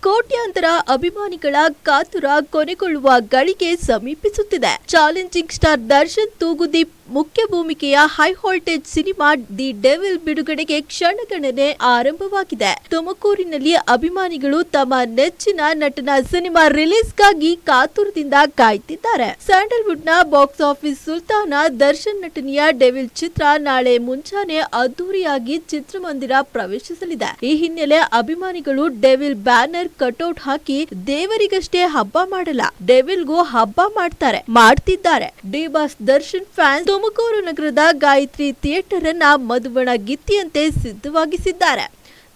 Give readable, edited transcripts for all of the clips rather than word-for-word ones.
ಕೋಟ್ಯಾಂತರ ಅಭಿಮಾನಿಗಳ ಕಾತುರ ಕೊನೆಗೊಳ್ಳುವ ಗಳಿಗೆ ಸಮೀಪಿಸುತ್ತಿದೆ. ಚಾಲೆಂಜಿಂಗ್ ಸ್ಟಾರ್ ದರ್ಶನ್ ತೂಗುದೀಪ್ ಮುಖ್ಯ ಭೂಮಿಕೆಯ high voltage cinema the devil ಬಿಡುಗಡೆಗೆ ಕ್ಷಣಗಣನೆ ಆರಂಭವಾಗಿದೆ. ತುಮಕೂರಿನಲ್ಲಿ ಅಭಿಮಾನಿಗಳು ತಮ್ಮ ನೆಚ್ಚಿನ ನಟನ ಸಿನಿಮಾ ರಿಲೀಸ್ಗಾಗಿ ಕಾತುರದಿಂದ ಕಾಯ್ತಿದ್ದಾರೆ. ಸ್ಯಾಂಡಲ್ವುಡ್ ನ ಬಾಕ್ಸ್ ಆಫೀಸ್ ಸುಲ್ತಾನ ದರ್ಶನ್ ನಟನೆಯ ಡೆವಿಲ್ ಚಿತ್ರ ನಾಳೆ ಮುಂಜಾನೆ ಅದ್ದೂರಿಯಾಗಿ ಚಿತ್ರಮಂದಿರ ಪ್ರವೇಶಿಸಲಿದೆ. ಈ ಹಿನ್ನೆಲೆ ಅಭಿಮಾನಿಗಳು ಡೆವಿಲ್ ಬ್ಯಾನರ್ ಕಟೌಟ್ ಹಾಕಿ ದೇವರಿಗಷ್ಟೇ ಹಬ್ಬ ಮಾಡಲ್ಲ, ಡೆವಿಲ್ಗೂ ಹಬ್ಬ ಮಾಡ್ತಿದ್ದಾರೆ. D boss Darshan fans Tumakuru ನಗರದ ಗಾಯತ್ರಿ ಥಿಯೇಟರ್ ಅನ್ನ ಮಧುಬಣ ಗಿತ್ತಿಯಂತೆ ಸಿದ್ಧವಾಗಿಸಿದ್ದಾರೆ.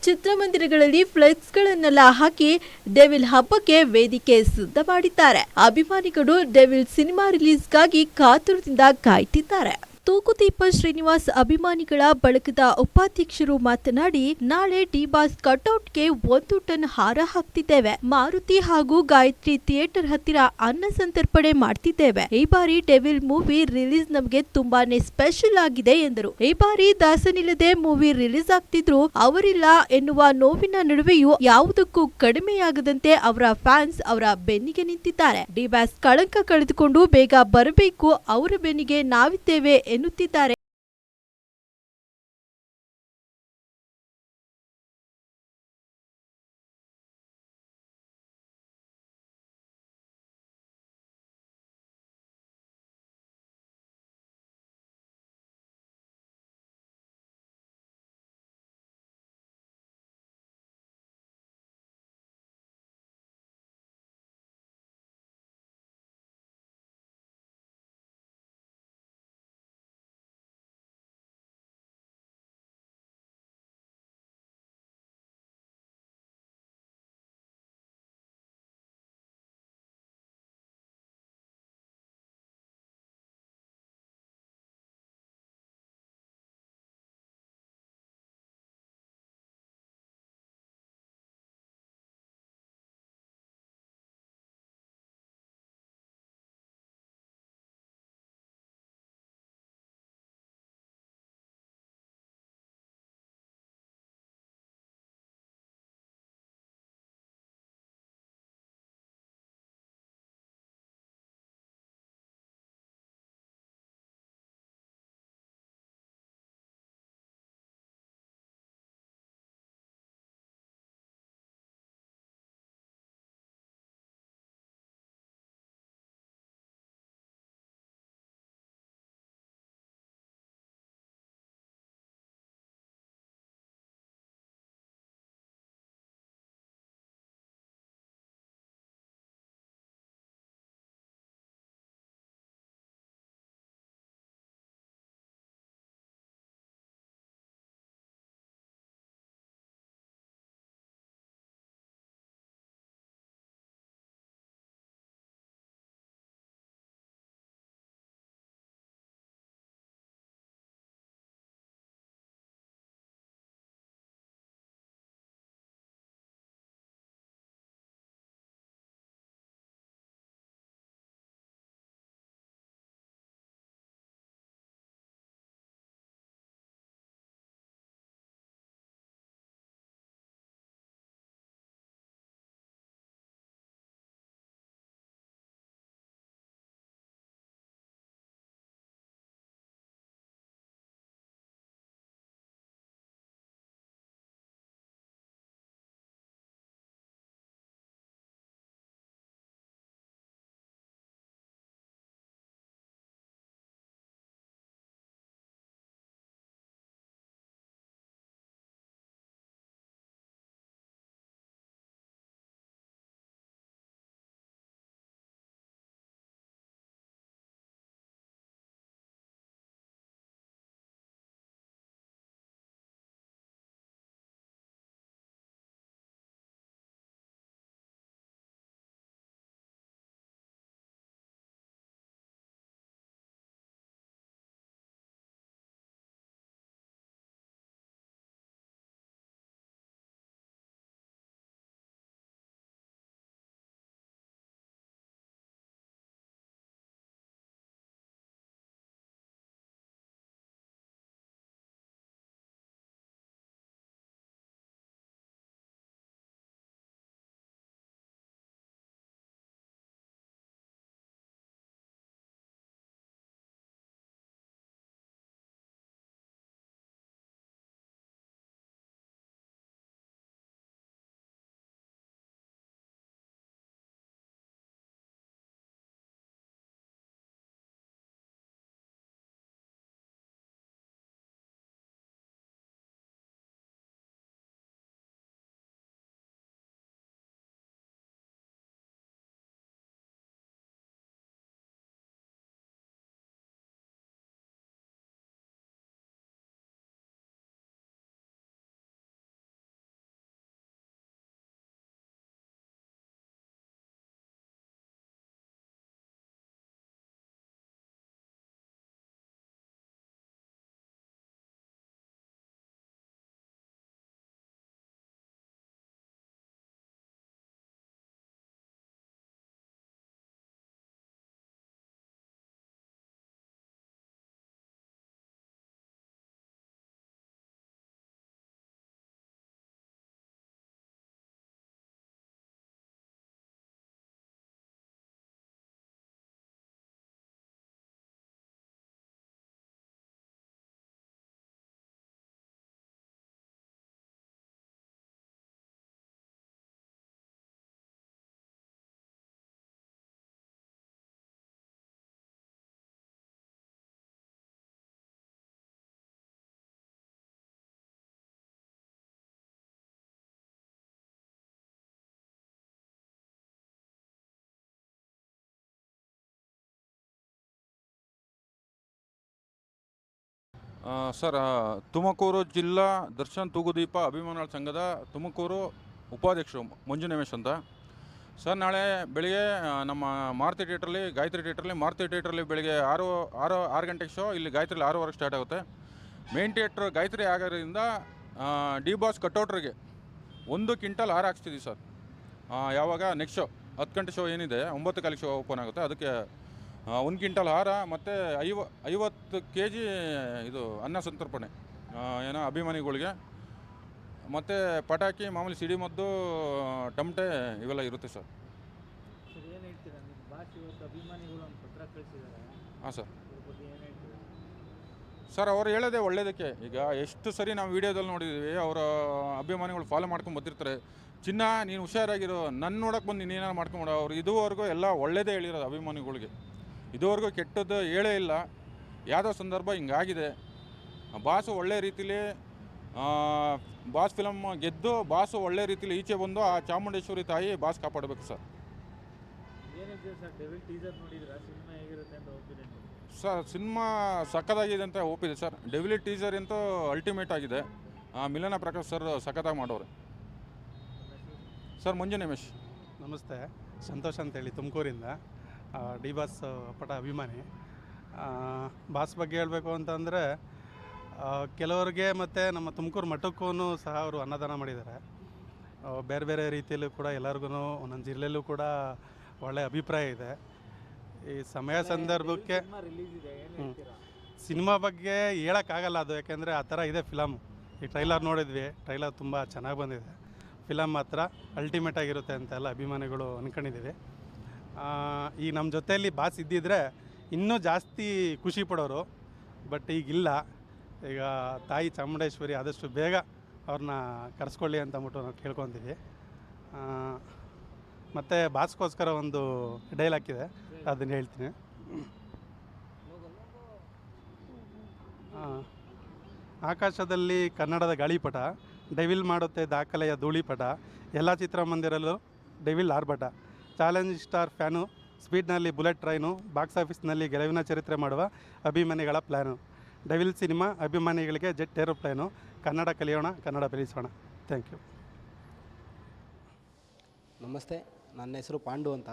ಚಿತ್ರಮಂದಿರಗಳಲ್ಲಿ ಫ್ಲೆಕ್ಸ್ಗಳನ್ನೆಲ್ಲ ಹಾಕಿ ಡೆವಿಲ್ ಹಬ್ಬಕ್ಕೆ ವೇದಿಕೆ ಸಿದ್ಧ ಮಾಡಿದ್ದಾರೆ. ಅಭಿಮಾನಿಗಳು ಡೆವಿಲ್ ಸಿನಿಮಾ ರಿಲೀಸ್ಗಾಗಿ ಕಾತುರದಿಂದ ಕಾಯ್ತಿದ್ದಾರೆ. ತೂಗುದೀಪ ಶ್ರೀನಿವಾಸ್ ಅಭಿಮಾನಿಗಳ ಬಳಗದ ಉಪಾಧ್ಯಕ್ಷರು ಮಾತನಾಡಿ, ನಾಳೆ ಡಿ ಬಾಸ್ ಕಟೌಟ್ಗೆ 1 ಟನ್ ಹಾರ ಹಾಕ್ತಿದ್ದೇವೆ. ಮಾರುತಿ ಹಾಗೂ ಗಾಯತ್ರಿ ಥಿಯೇಟರ್ ಹತ್ತಿರ ಅನ್ನ ಸಂತರ್ಪಣೆ ಮಾಡ್ತಿದ್ದೇವೆ. ಈ ಬಾರಿ ಡೆವಿಲ್ ಮೂವಿ ರಿಲೀಸ್ ನಮಗೆ ತುಂಬಾನೇ ಸ್ಪೆಷಲ್ ಆಗಿದೆ ಎಂದರು. ಈ ಬಾರಿ ದಾಸನಿಲ್ಲದೆ ಮೂವಿ ರಿಲೀಸ್ ಆಗ್ತಿದ್ರು, ಅವರಿಲ್ಲ ಎನ್ನುವ ನೋವಿನ ನಡುವೆಯೂ ಯಾವುದಕ್ಕೂ ಕಡಿಮೆಯಾಗದಂತೆ ಅವರ ಫ್ಯಾನ್ಸ್ ಅವರ ಬೆನ್ನಿಗೆ ನಿಂತಿದ್ದಾರೆ. ಡಿ ಬಾಸ್ ಕಳಂಕ ಕಳೆದುಕೊಂಡು ಬೇಗ ಬರಬೇಕು, ಅವರ ಬೆನ್ನಿಗೆ ನಾವಿದ್ದೇವೆ ಎನ್ನುತ್ತಿದ್ದಾರೆ. ಸರ್, ತುಮಕೂರು ಜಿಲ್ಲಾ ದರ್ಶನ್ ತೂಗುದೀಪ ಅಭಿಮಾನಿಗಳ ಸಂಘದ ತುಮಕೂರು ಉಪಾಧ್ಯಕ್ಷರು ಮಂಜು ನಿಮೇಶ್ ಅಂತ. ಸರ್, ನಾಳೆ ಬೆಳಿಗ್ಗೆ ನಮ್ಮ ಮಾರುತಿ ಥಿಯೇಟ್ರಲ್ಲಿ, ಗಾಯತ್ರಿ ಥಿಯೇಟ್ರಲ್ಲಿ ಬೆಳಿಗ್ಗೆ 6 ಗಂಟೆಗೆ ಶೋ. ಇಲ್ಲಿ ಗಾಯತ್ರಿಲಿ 6:15 ಸ್ಟಾರ್ಟ್ ಆಗುತ್ತೆ. ಮೇನ್ ಥಿಯೇಟ್ರ್ ಗಾಯತ್ರಿ ಆಗೋದ್ರಿಂದ ಡಿ ಬಾಸ್ ಕಟೌಟ್ರಿಗೆ 1 ಕ್ವಿಂಟಲ್ ಹಾರ ಹಾಕ್ಸ್ತಿದ್ದೀವಿ ಸರ್. ಯಾವಾಗ ನೆಕ್ಸ್ಟ್ ಶೋ 10 ಗಂಟೆ ಶೋ ಏನಿದೆ, 9 ಕಾಲಿಗೆ ಶೋ ಓಪನ್ ಆಗುತ್ತೆ. ಅದಕ್ಕೆ 1 ಕ್ವಿಂಟಲ್ ಹಾರ ಮತ್ತು 50 kg ಇದು ಅನ್ನ ಸಂತರ್ಪಣೆ ಏನೋ ಅಭಿಮಾನಿಗಳಿಗೆ, ಮತ್ತು ಪಟಾಕಿ, ಮಾಮೂಲಿ ಸಿಡಿಮದ್ದು, ಟಮಟೆ ಇವೆಲ್ಲ ಇರುತ್ತೆ ಸರ್. ಏನು ಹೇಳ್ತೀರಾ? ನಿಮ್ಮ ಬಾಸ್ ಇವತ್ತು ಅಭಿಮಾನಿಗಳು ಒಂದು ಪತ್ರ ಕಳಿಸಿದ್ದಾರೆ. ಹಾಂ ಸರ್. ಇದ್ರ ಬಗ್ಗೆ ಏನು ಹೇಳ್ತೀರಾ? ಸರ್, ಅವ್ರು ಹೇಳೋದೇ ಒಳ್ಳೇದಕ್ಕೆ. ಈಗ ಎಷ್ಟು ಸರಿ ನಾವು ವೀಡಿಯೋದಲ್ಲಿ ನೋಡಿದ್ದೀವಿ, ಅವರ ಅಭಿಮಾನಿಗಳು ಫಾಲೋ ಮಾಡ್ಕೊಂಡು ಬಂದಿರ್ತಾರೆ. ಚಿನ್ನ, ನೀನು ಹುಷಾರಾಗಿರೋ, ನನ್ನ ನೋಡೋಕೆ ಬಂದು ನೀನೇನಾರು ಮಾಡ್ಕೊಂಬಿಡ. ಅವ್ರು ಇದುವರೆಗೂ ಎಲ್ಲ ಒಳ್ಳೇದೇ ಹೇಳಿರೋದು ಅಭಿಮಾನಿಗಳಿಗೆ. ಇದುವರೆಗೂ ಕೆಟ್ಟದ್ದು ಹೇಳೇ ಇಲ್ಲ. ಯಾವುದೋ ಸಂದರ್ಭ ಹಿಂಗಾಗಿದೆ. ಬಾಸು ಒಳ್ಳೆ ರೀತಿಲಿ ಬಾಸ್ ಫಿಲಮ್ ಗೆದ್ದು ಬಾಸು ಒಳ್ಳೆ ರೀತಿಲಿ ಈಚೆ ಬಂದು ಆ ಚಾಮುಂಡೇಶ್ವರಿ ತಾಯಿ ಬಾಸ್ ಕಾಪಾಡಬೇಕು ಸರ್. ಏನಿದೆ ಸರ್, ಡೆವಿಲ್ ಟೀಸರ್ ನೋಡಿದ್ರಾ? ಸಿನಿಮಾ ಹೇಗಿರುತ್ತೆ ಅಂತ ಒಪಿನಿಯನ್? ಸರ್, ಸಿನಿಮಾ ಸಖತ್ತಾಗಿದೆ ಅಂತ ಒಪ್ಪಿದೆ ಸರ್. ಡೆವಿಲ್ ಟೀಸರ್ ಅಂತೂ ಅಲ್ಟಿಮೇಟ್ ಆಗಿದೆ. ಮಿಲನ ಪ್ರಕಾಶ್ ಸರ್ ಸಖತ್ತಾಗಿ ಮಾಡೋರು. ಸರ್, ಮಂಜು ನಿಮೇಶ್. ನಮಸ್ತೆ, ಸಂತೋಷ್ ಅಂತೇಳಿ ತುಮಕೂರಿಂದ, ಡಿ ಬಾಸ್ ಪಟ ಅಭಿಮಾನಿ. ಬಾಸ್ ಬಗ್ಗೆ ಹೇಳಬೇಕು ಅಂತಂದರೆ, ಕೆಲವರಿಗೆ ಮತ್ತು ನಮ್ಮ ತುಮಕೂರು ಮಠಕ್ಕೂ ಸಹ ಅವರು ಅನ್ನದಾನ ಮಾಡಿದ್ದಾರೆ. ಬೇರೆ ಬೇರೆ ರೀತಿಯಲ್ಲೂ ಕೂಡ ಎಲ್ಲರಿಗೂ ಒಂದೊಂದು ಜಿಲ್ಲೆಯಲ್ಲೂ ಕೂಡ ಒಳ್ಳೆಯ ಅಭಿಪ್ರಾಯ ಇದೆ. ಈ ಸಮಯ ಸಂದರ್ಭಕ್ಕೆ ಸಿನಿಮಾ ಬಗ್ಗೆ ಹೇಳೋಕ್ಕಾಗಲ್ಲ ಅದು, ಯಾಕೆಂದರೆ ಆ ಥರ ಇದೆ ಫಿಲಮ್. ಈ ಟ್ರೈಲರ್ ನೋಡಿದ್ವಿ, ಟ್ರೈಲರ್ ತುಂಬ ಚೆನ್ನಾಗಿ ಬಂದಿದೆ. ಫಿಲಮ್ ಮಾತ್ರ ಅಲ್ಟಿಮೇಟ್ ಆಗಿರುತ್ತೆ ಅಂತೆಲ್ಲ ಅಭಿಮಾನಿಗಳು ಅಂದ್ಕೊಂಡಿದ್ದೀವಿ. ಈಗ ನಮ್ಮ ಜೊತೆಯಲ್ಲಿ ಬಾಸ್ ಇದ್ದಿದ್ರೆ ಇನ್ನೂ ಜಾಸ್ತಿ ಖುಷಿ ಪಡೋರು, ಬಟ್ ಈಗಿಲ್ಲ. ಈಗ ತಾಯಿ ಚಾಮುಂಡೇಶ್ವರಿ ಆದಷ್ಟು ಬೇಗ ಅವ್ರನ್ನ ಕರೆಸ್ಕೊಳ್ಳಿ ಅಂತ ಅಂದ್ಬಿಟ್ಟು ನಾವು ಕೇಳ್ಕೊತೀವಿ. ಮತ್ತು ಬಾಸ್ಗೋಸ್ಕರ ಒಂದು ಡೈಲಾಗ್ ಇದೆ, ಅದನ್ನು ಹೇಳ್ತೀನಿ. ಆಕಾಶದಲ್ಲಿ ಕನ್ನಡದ ಗಾಳಿಪಟ, ಡೆವಿಲ್ ಮಾಡುತ್ತೆ ದಾಖಲೆಯ ಧೂಳಿಪಟ, ಎಲ್ಲ ಚಿತ್ರಮಂದಿರಲ್ಲೂ ಡೆವಿಲ್ ಆರ್ಭಟ, ಚಾಲೆಂಜ್ ಸ್ಟಾರ್ ಫ್ಯಾನು, ಸ್ಪೀಡ್ನಲ್ಲಿ ಬುಲೆಟ್ ಟ್ರೈನು, ಬಾಕ್ಸ್ ಆಫೀಸ್ನಲ್ಲಿ ಗೆಲುವಿನ ಚರಿತ್ರೆ ಮಾಡುವ ಅಭಿಮಾನಿಗಳ ಪ್ಲ್ಯಾನು, ಡೆವಿಲ್ ಸಿನಿಮಾ ಅಭಿಮಾನಿಗಳಿಗೆ ಜೆಟ್ ಏರೋಪ್ಲೇನು, ಕನ್ನಡ ಕಲಿಯೋಣ, ಕನ್ನಡ ಬೆಳೆಸೋಣ. Thank you. ನಮಸ್ತೆ, ನನ್ನ ಹೆಸರು ಪಾಂಡು ಅಂತ,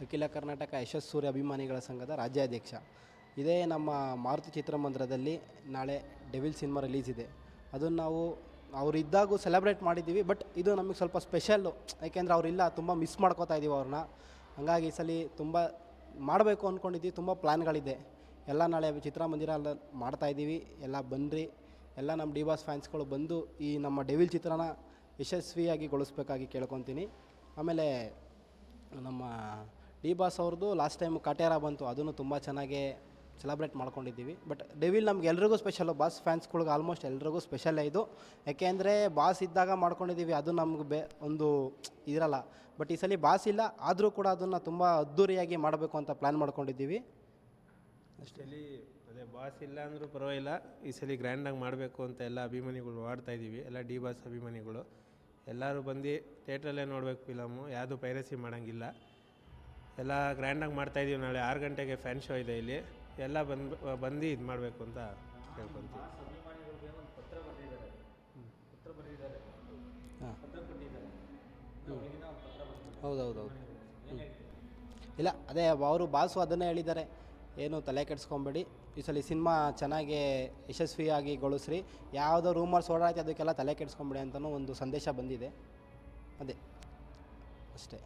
ಅಖಿಲ ಕರ್ನಾಟಕ ಯಶಸ್ಸೂರ್ಯ ಅಭಿಮಾನಿಗಳ ಸಂಘದ ರಾಜ್ಯಾಧ್ಯಕ್ಷ. ಇದೇ ನಮ್ಮ ಮಾರುತಿ ಚಿತ್ರಮಂದಿರದಲ್ಲಿ ನಾಳೆ ಡೆವಿಲ್ ಸಿನಿಮಾ ರಿಲೀಸ್ ಇದೆ. ಅದನ್ನು ನಾವು ಅವರಿದ್ದಾಗೂ ಸೆಲೆಬ್ರೇಟ್ ಮಾಡಿದ್ದೀವಿ. ಬಟ್ ಇದು ನಮಗೆ ಸ್ವಲ್ಪ ಸ್ಪೆಷಲ್ಲು, ಯಾಕೆಂದರೆ ಅವರಿಲ್ಲ, ತುಂಬ ಮಿಸ್ ಮಾಡ್ಕೋತಾ ಇದ್ದೀವಿ ಅವ್ರನ್ನ. ಹಂಗಾಗಿ ಈ ಸಲ ತುಂಬ ಮಾಡಬೇಕು ಅಂದ್ಕೊಂಡಿದ್ದೀವಿ. ತುಂಬ ಪ್ಲ್ಯಾನ್ಗಳಿದೆ. ಎಲ್ಲ ನಾಳೆ ಚಿತ್ರಮಂದಿರ ಎಲ್ಲ ಮಾಡ್ತಾಯಿದ್ದೀವಿ. ಎಲ್ಲ ಬನ್ನಿರಿ, ಎಲ್ಲ ನಮ್ಮ ಡಿ ಬಾಸ್ ಫ್ಯಾನ್ಸ್ಗಳು ಬಂದು ಈ ನಮ್ಮ ಡೆವಿಲ್ ಚಿತ್ರನ ಯಶಸ್ವಿಯಾಗಿ ಗೊಳಿಸ್ಬೇಕಾಗಿ ಕೇಳ್ಕೊತೀನಿ. ಆಮೇಲೆ ನಮ್ಮ ಡಿ ಬಾಸ್ ಅವ್ರದ್ದು ಲಾಸ್ಟ್ ಟೈಮು ಕಾಟೇರ ಬಂತು, ಅದನ್ನು ತುಂಬ ಚೆನ್ನಾಗೇ ಸೆಲೆಬ್ರೇಟ್ ಮಾಡ್ಕೊಂಡಿದ್ದೀವಿ. ಬಟ್ ಡೆವಿಲ್ ನಮ್ಗೆ ಎಲ್ರಿಗೂ ಸ್ಪೆಷಲ್ಲು, ಬಾಸ್ ಫ್ಯಾನ್ಸ್ಗಳ್ಗೆ ಆಲ್ಮೋಸ್ಟ್ ಎಲ್ರಿಗೂ ಸ್ಪೆಷಲ್ಲೇ ಇದು. ಯಾಕೆಂದರೆ ಬಾಸ್ ಇದ್ದಾಗ ಮಾಡ್ಕೊಂಡಿದ್ದೀವಿ, ಅದು ನಮ್ಗೆ ಒಂದು ಇರಲ್ಲ. ಬಟ್ ಈ ಸಲ ಬಾಸ್ ಇಲ್ಲ, ಆದರೂ ಕೂಡ ಅದನ್ನು ತುಂಬ ಅದ್ಧೂರಿಯಾಗಿ ಮಾಡಬೇಕು ಅಂತ ಪ್ಲ್ಯಾನ್ ಮಾಡ್ಕೊಂಡಿದ್ದೀವಿ. ಅಷ್ಟೇ. ಅದೇ ಬಾಸ್ ಇಲ್ಲ ಅಂದರೂ ಪರವಾಗಿಲ್ಲ, ಈ ಸಲ ಗ್ರ್ಯಾಂಡಾಗಿ ಮಾಡಬೇಕು ಅಂತ ಎಲ್ಲ ಅಭಿಮಾನಿಗಳು ಮಾಡ್ತಾಯಿದ್ದೀವಿ. ಎಲ್ಲ ಡಿ ಬಾಸ್ ಅಭಿಮಾನಿಗಳು ಎಲ್ಲರೂ ಬಂದು ಥಿಯೇಟ್ರಲ್ಲೇ ನೋಡಬೇಕು ಫಿಲಮು, ಯಾವುದು ಪೈರಸಿ ಮಾಡೋಂಗಿಲ್ಲ. ಎಲ್ಲ ಗ್ರ್ಯಾಂಡಾಗಿ ಮಾಡ್ತಾಯಿದ್ದೀವಿ. ನಾಳೆ 6 ಗಂಟೆಗೆ ಫ್ಯಾನ್ ಶೋ ಇದೆ ಇಲ್ಲಿ. ಎಲ್ಲ ಬಂದು ಇದು ಮಾಡಬೇಕು ಅಂತ ಕೇಳ್ಕೊತೀವಿ. ಹೌದೌದೌದು. ಇಲ್ಲ, ಅದೇ ಅವರು ಬಾಸು ಅದನ್ನೇ ಹೇಳಿದ್ದಾರೆ, ಏನು ತಲೆ ಕೆಡಿಸ್ಕೊಬೇಡಿ, ಈ ಸಲ ಸಿನಿಮಾ ಚೆನ್ನಾಗಿ ಯಶಸ್ವಿಯಾಗಿ ಗೊಳಿಸ್ರಿ, ಯಾವುದೋ ರೂಮರ್ಸ್ ಓಡಾಡ್ತಿ ಅದಕ್ಕೆಲ್ಲ ತಲೆ ಕೆಡಿಸ್ಕೊಂಬೇಡಿ ಅಂತಲೂ ಒಂದು ಸಂದೇಶ ಬಂದಿದೆ. ಅದೇ ಅಷ್ಟೇ.